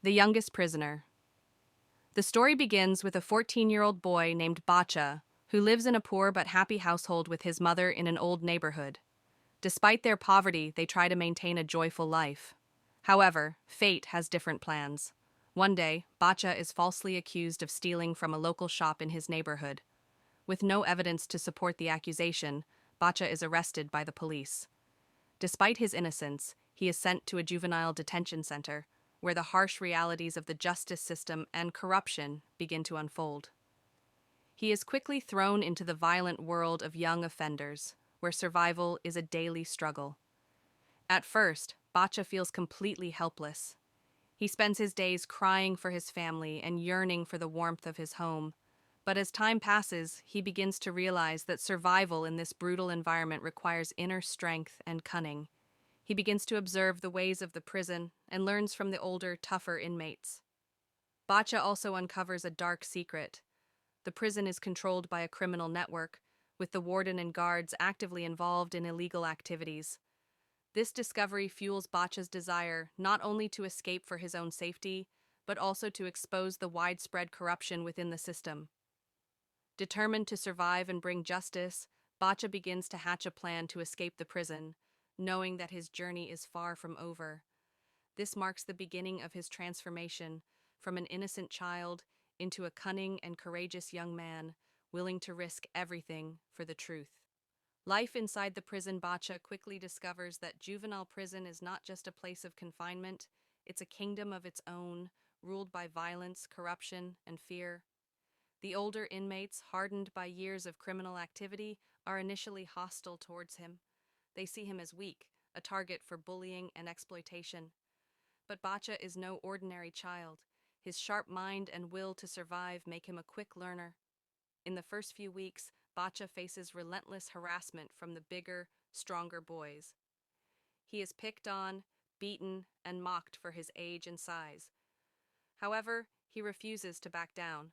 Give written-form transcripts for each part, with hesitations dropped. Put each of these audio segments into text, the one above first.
The Youngest Prisoner. The story begins with a 14-year-old boy named Bacha, who lives in a poor but happy household with his mother in an old neighborhood. Despite their poverty, they try to maintain a joyful life. However, fate has different plans. One day, Bacha is falsely accused of stealing from a local shop in his neighborhood. With no evidence to support the accusation, Bacha is arrested by the police. Despite his innocence, he is sent to a juvenile detention center, where the harsh realities of the justice system and corruption begin to unfold. He is quickly thrown into the violent world of young offenders, where survival is a daily struggle. At first, Bacha feels completely helpless. He spends his days crying for his family and yearning for the warmth of his home. But as time passes, he begins to realize that survival in this brutal environment requires inner strength and cunning. He begins to observe the ways of the prison and learns from the older, tougher inmates. Bacha also uncovers a dark secret. The prison is controlled by a criminal network, with the warden and guards actively involved in illegal activities. This discovery fuels Bacha's desire not only to escape for his own safety, but also to expose the widespread corruption within the system. Determined to survive and bring justice, Bacha begins to hatch a plan to escape the prison, knowing that his journey is far from over. This marks the beginning of his transformation from an innocent child into a cunning and courageous young man, willing to risk everything for the truth. Life inside the prison, Bacha quickly discovers that juvenile prison is not just a place of confinement, it's a kingdom of its own, ruled by violence, corruption, and fear. The older inmates, hardened by years of criminal activity, are initially hostile towards him. They see him as weak, a target for bullying and exploitation. But Bacha is no ordinary child. His sharp mind and will to survive make him a quick learner. In the first few weeks, Bacha faces relentless harassment from the bigger, stronger boys. He is picked on, beaten, and mocked for his age and size. However, he refuses to back down.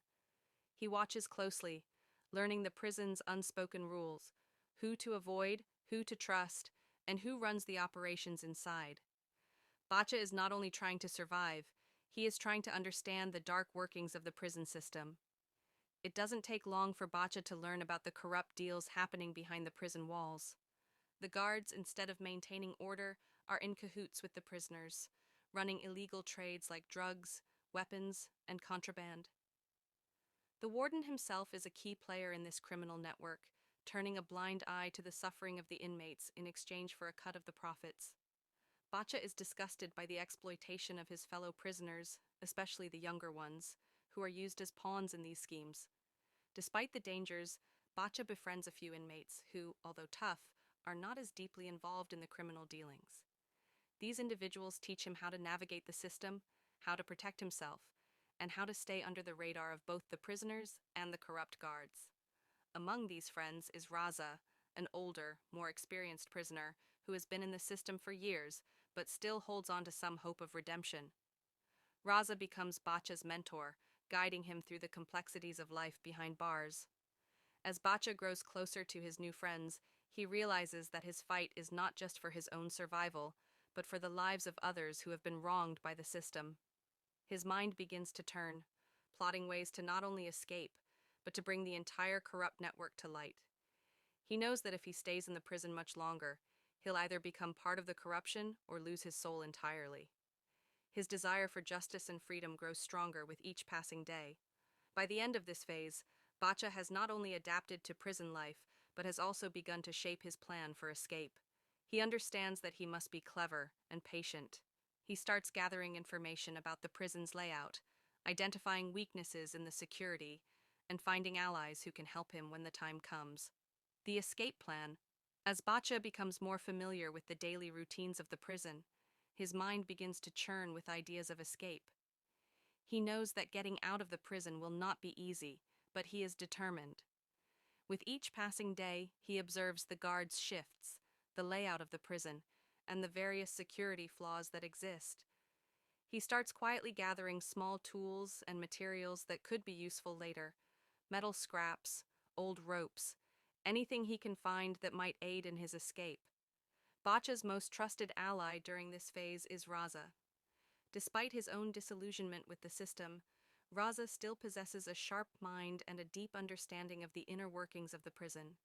He watches closely, learning the prison's unspoken rules, who to avoid, who to trust, and who runs the operations inside. Bacha is not only trying to survive, he is trying to understand the dark workings of the prison system. It doesn't take long for Bacha to learn about the corrupt deals happening behind the prison walls. The guards, instead of maintaining order, are in cahoots with the prisoners, running illegal trades like drugs, weapons, and contraband. The warden himself is a key player in this criminal network, turning a blind eye to the suffering of the inmates in exchange for a cut of the profits. Bacha is disgusted by the exploitation of his fellow prisoners, especially the younger ones, who are used as pawns in these schemes. Despite the dangers, Bacha befriends a few inmates who, although tough, are not as deeply involved in the criminal dealings. These individuals teach him how to navigate the system, how to protect himself, and how to stay under the radar of both the prisoners and the corrupt guards. Among these friends is Raza, an older, more experienced prisoner who has been in the system for years but still holds on to some hope of redemption. Raza becomes Bacha's mentor, guiding him through the complexities of life behind bars. As Bacha grows closer to his new friends, he realizes that his fight is not just for his own survival, but for the lives of others who have been wronged by the system. His mind begins to turn, plotting ways to not only escape, but to bring the entire corrupt network to light. He knows that if he stays in the prison much longer, he'll either become part of the corruption or lose his soul entirely. His desire for justice and freedom grows stronger with each passing day. By the end of this phase, Bacha has not only adapted to prison life, but has also begun to shape his plan for escape. He understands that he must be clever and patient. He starts gathering information about the prison's layout, identifying weaknesses in the security, and finding allies who can help him when the time comes. The escape plan. As Bacha becomes more familiar with the daily routines of the prison, his mind begins to churn with ideas of escape. He knows that getting out of the prison will not be easy, but he is determined. With each passing day, he observes the guards' shifts, the layout of the prison, and the various security flaws that exist. He starts quietly gathering small tools and materials that could be useful later: metal scraps, old ropes, anything he can find that might aid in his escape. Bacha's most trusted ally during this phase is Raza. Despite his own disillusionment with the system, Raza still possesses a sharp mind and a deep understanding of the inner workings of the prison.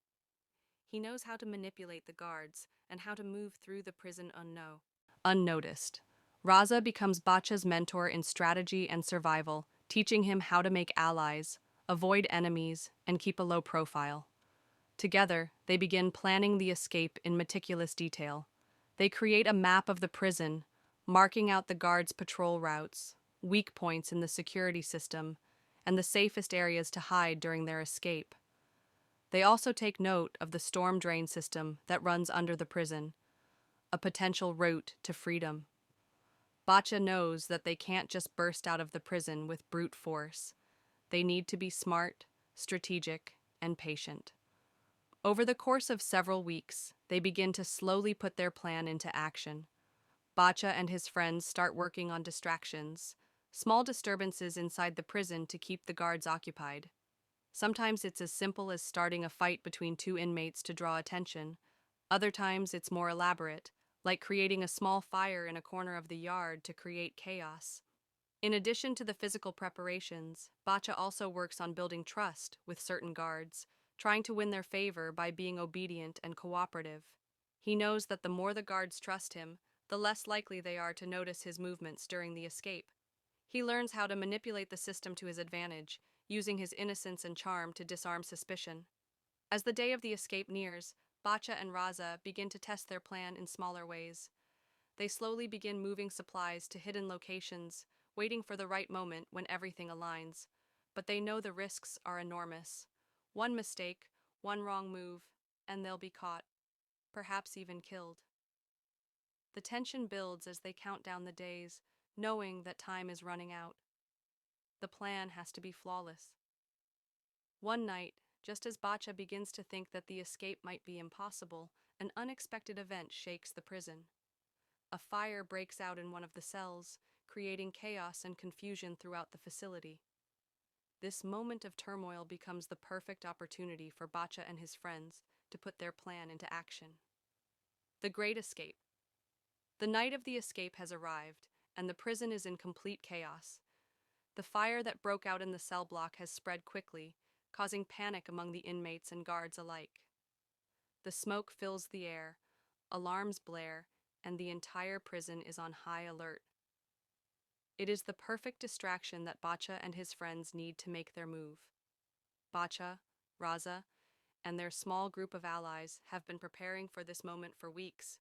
He knows how to manipulate the guards and how to move through the prison unnoticed. Raza becomes Bacha's mentor in strategy and survival, teaching him how to make allies, avoid enemies, and keep a low profile. Together, they begin planning the escape in meticulous detail. They create a map of the prison, marking out the guards' patrol routes, weak points in the security system, and the safest areas to hide during their escape. They also take note of the storm drain system that runs under the prison, a potential route to freedom. Bacha knows that they can't just burst out of the prison with brute force. They need to be smart, strategic, and patient. Over the course of several weeks, they begin to slowly put their plan into action. Bacha and his friends start working on distractions, small disturbances inside the prison to keep the guards occupied. Sometimes it's as simple as starting a fight between two inmates to draw attention. Other times it's more elaborate, like creating a small fire in a corner of the yard to create chaos. In addition to the physical preparations, Bacha also works on building trust with certain guards, trying to win their favor by being obedient and cooperative. He knows that the more the guards trust him, the less likely they are to notice his movements during the escape. He learns how to manipulate the system to his advantage, using his innocence and charm to disarm suspicion. As the day of the escape nears, Bacha and Raza begin to test their plan in smaller ways. They slowly begin moving supplies to hidden locations, waiting for the right moment when everything aligns. But they know the risks are enormous. One mistake, one wrong move, and they'll be caught, perhaps even killed. The tension builds as they count down the days, knowing that time is running out. The plan has to be flawless. One night, just as Bacha begins to think that the escape might be impossible, an unexpected event shakes the prison. A fire breaks out in one of the cells, creating chaos and confusion throughout the facility. This moment of turmoil becomes the perfect opportunity for Bacha and his friends to put their plan into action. The Great Escape. The night of the escape has arrived, and the prison is in complete chaos. The fire that broke out in the cell block has spread quickly, causing panic among the inmates and guards alike. The smoke fills the air, alarms blare, and the entire prison is on high alert. It is the perfect distraction that Bacha and his friends need to make their move. Bacha, Raza, and their small group of allies have been preparing for this moment for weeks.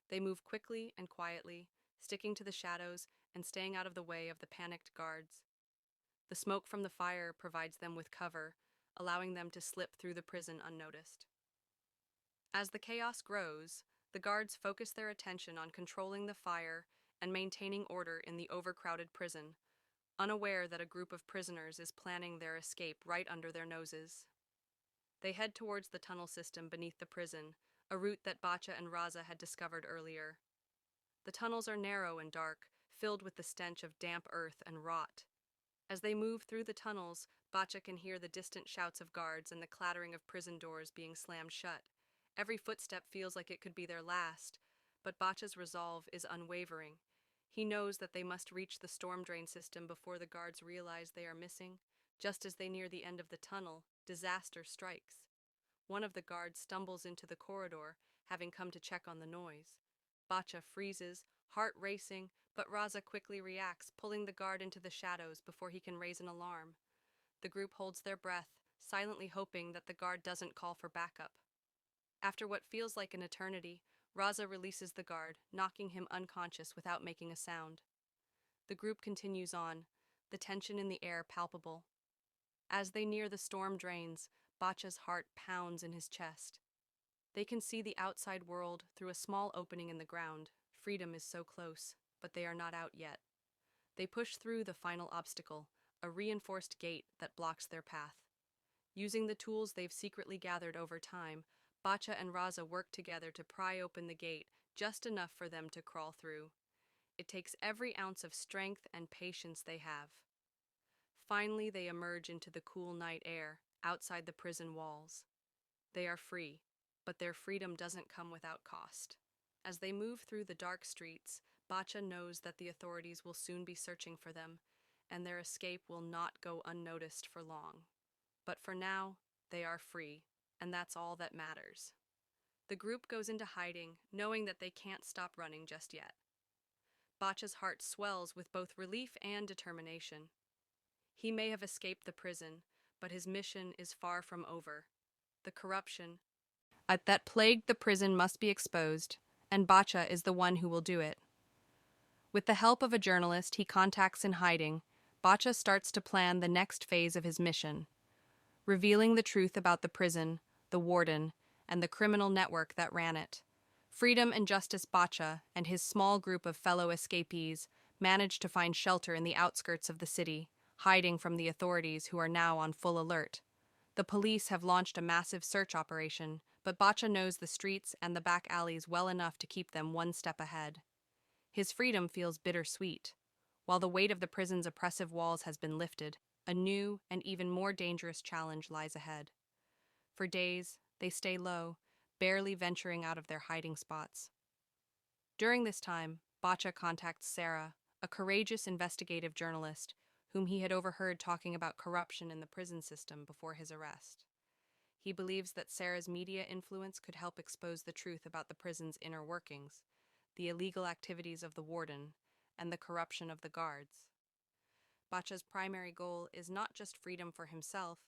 They move quickly and quietly, sticking to the shadows and staying out of the way of the panicked guards. The smoke from the fire provides them with cover, allowing them to slip through the prison unnoticed. As the chaos grows, the guards focus their attention on controlling the fire and maintaining order in the overcrowded prison, unaware that a group of prisoners is planning their escape right under their noses. They head towards the tunnel system beneath the prison, a route that Bacha and Raza had discovered earlier. The tunnels are narrow and dark, filled with the stench of damp earth and rot. As they move through the tunnels, Bacha can hear the distant shouts of guards and the clattering of prison doors being slammed shut. Every footstep feels like it could be their last, but Bacha's resolve is unwavering. He knows that they must reach the storm drain system before the guards realize they are missing. Just as they near the end of the tunnel, disaster strikes. One of the guards stumbles into the corridor, having come to check on the noise. Bacha freezes, heart racing, but Raza quickly reacts, pulling the guard into the shadows before he can raise an alarm. The group holds their breath, silently hoping that the guard doesn't call for backup. After what feels like an eternity, Raza releases the guard, knocking him unconscious without making a sound. The group continues on, the tension in the air palpable. As they near the storm drains, Bacha's heart pounds in his chest. They can see the outside world through a small opening in the ground. Freedom is so close, but they are not out yet. They push through the final obstacle, a reinforced gate that blocks their path. Using the tools they've secretly gathered over time, Bacha and Raza work together to pry open the gate, just enough for them to crawl through. It takes every ounce of strength and patience they have. Finally, they emerge into the cool night air, outside the prison walls. They are free, but their freedom doesn't come without cost. As they move through the dark streets, Bacha knows that the authorities will soon be searching for them, and their escape will not go unnoticed for long. But for now, they are free, and that's all that matters. The group goes into hiding, knowing that they can't stop running just yet. Bacha's heart swells with both relief and determination. He may have escaped the prison, but his mission is far from over. The corruption that plagued the prison must be exposed, and Bacha is the one who will do it. With the help of a journalist he contacts in hiding, Bacha starts to plan the next phase of his mission, revealing the truth about the prison, the warden, and the criminal network that ran it. Freedom and Justice Bacha and his small group of fellow escapees manage to find shelter in the outskirts of the city, hiding from the authorities who are now on full alert. The police have launched a massive search operation, but Bacha knows the streets and the back alleys well enough to keep them one step ahead. His freedom feels bittersweet. While the weight of the prison's oppressive walls has been lifted, a new and even more dangerous challenge lies ahead. For days, they stay low, barely venturing out of their hiding spots. During this time, Bacha contacts Sarah, a courageous investigative journalist whom he had overheard talking about corruption in the prison system before his arrest. He believes that Sarah's media influence could help expose the truth about the prison's inner workings, the illegal activities of the warden, and the corruption of the guards. Bacha's primary goal is not just freedom for himself,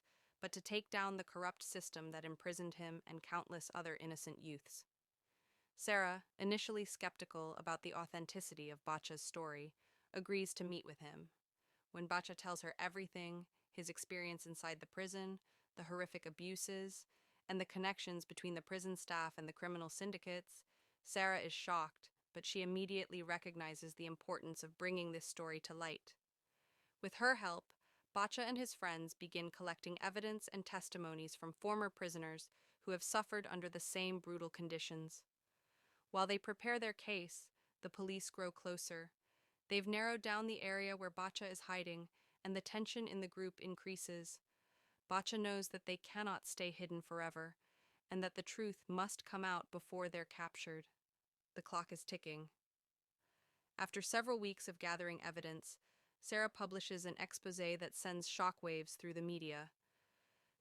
but to take down the corrupt system that imprisoned him and countless other innocent youths. Sarah, initially skeptical about the authenticity of Bacha's story, agrees to meet with him. When Bacha tells her everything, his experience inside the prison, the horrific abuses, and the connections between the prison staff and the criminal syndicates, Sarah is shocked, but she immediately recognizes the importance of bringing this story to light. With her help, Bacha and his friends begin collecting evidence and testimonies from former prisoners who have suffered under the same brutal conditions. While they prepare their case, the police grow closer. They've narrowed down the area where Bacha is hiding, and the tension in the group increases. Bacha knows that they cannot stay hidden forever, and that the truth must come out before they're captured. The clock is ticking. After several weeks of gathering evidence, Sarah publishes an exposé that sends shockwaves through the media.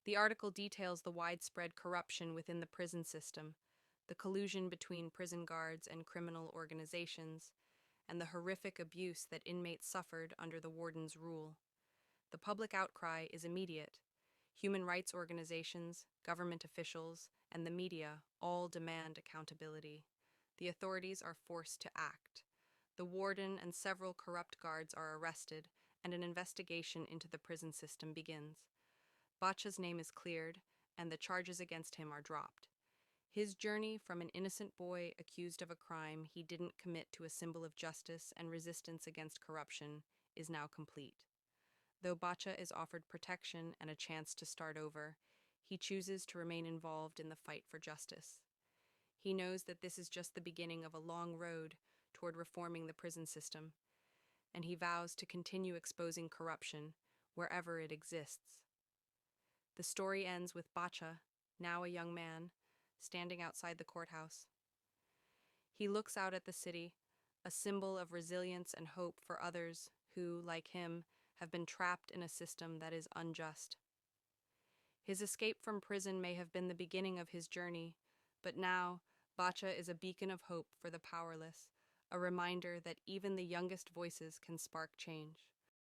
The article details the widespread corruption within the prison system, the collusion between prison guards and criminal organizations, and the horrific abuse that inmates suffered under the warden's rule. The public outcry is immediate. Human rights organizations, government officials, and the media all demand accountability. The authorities are forced to act. The warden and several corrupt guards are arrested, and an investigation into the prison system begins. Bacha's name is cleared, and the charges against him are dropped. His journey from an innocent boy accused of a crime he didn't commit to a symbol of justice and resistance against corruption is now complete. Though Bacha is offered protection and a chance to start over, he chooses to remain involved in the fight for justice. He knows that this is just the beginning of a long road toward reforming the prison system, and he vows to continue exposing corruption wherever it exists. The story ends with Bacha, now a young man, standing outside the courthouse. He looks out at the city, a symbol of resilience and hope for others who, like him, have been trapped in a system that is unjust. His escape from prison may have been the beginning of his journey, but now Bacha is a beacon of hope for the powerless, a reminder that even the youngest voices can spark change.